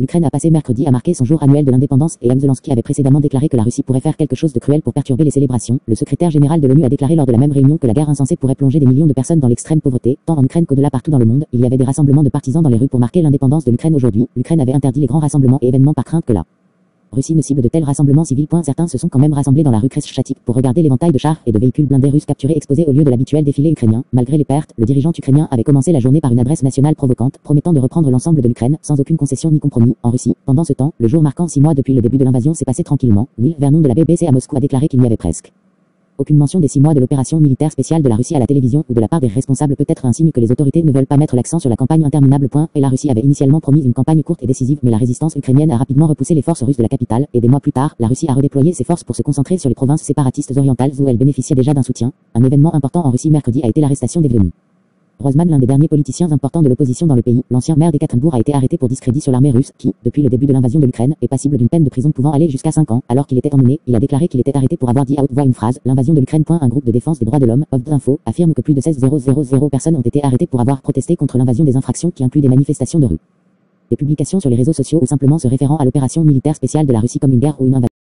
L'Ukraine a passé mercredi à marquer son jour annuel de l'indépendance et M. Zelensky avait précédemment déclaré que la Russie pourrait faire quelque chose de cruel pour perturber les célébrations. Le secrétaire général de l'ONU a déclaré lors de la même réunion que la guerre insensée pourrait plonger des millions de personnes dans l'extrême pauvreté, tant en Ukraine qu'au-delà partout dans le monde. Il y avait des rassemblements de partisans dans les rues pour marquer l'indépendance de l'Ukraine aujourd'hui. L'Ukraine avait interdit les grands rassemblements et événements par crainte que la Russie ne cible de tels rassemblements civils. Certains se sont quand même rassemblés dans la rue Kreschatik pour regarder l'éventail de chars et de véhicules blindés russes capturés exposés au lieu de l'habituel défilé ukrainien. Malgré les pertes, le dirigeant ukrainien avait commencé la journée par une adresse nationale provocante, promettant de reprendre l'ensemble de l'Ukraine, sans aucune concession ni compromis, en Russie. Pendant ce temps, le jour marquant 6 mois depuis le début de l'invasion s'est passé tranquillement. Will Vernon de la BBC à Moscou a déclaré qu'il n'y avait presque aucune mention des 6 mois de l'opération militaire spéciale de la Russie à la télévision ou de la part des responsables, peut-être un signe que les autorités ne veulent pas mettre l'accent sur la campagne interminable. Et la Russie avait initialement promis une campagne courte et décisive, mais la résistance ukrainienne a rapidement repoussé les forces russes de la capitale, et des mois plus tard, la Russie a redéployé ses forces pour se concentrer sur les provinces séparatistes orientales où elle bénéficiait déjà d'un soutien. Un événement important en Russie mercredi a été l'arrestation d'Evgeny Rozman, l'un des derniers politiciens importants de l'opposition dans le pays. L'ancien maire d'Ekaterinbourg a été arrêté pour discrédit sur l'armée russe, qui, depuis le début de l'invasion de l'Ukraine, est passible d'une peine de prison pouvant aller jusqu'à 5 ans. Alors qu'il était emmené, il a déclaré qu'il était arrêté pour avoir dit à haute voix une phrase: l'invasion de l'Ukraine. Un groupe de défense des droits de l'homme, Info, affirme que plus de 16 000 personnes ont été arrêtées pour avoir protesté contre l'invasion, des infractions qui incluent des manifestations de rue, des publications sur les réseaux sociaux ou simplement se référant à l'opération militaire spéciale de la Russie comme une guerre ou une invasion.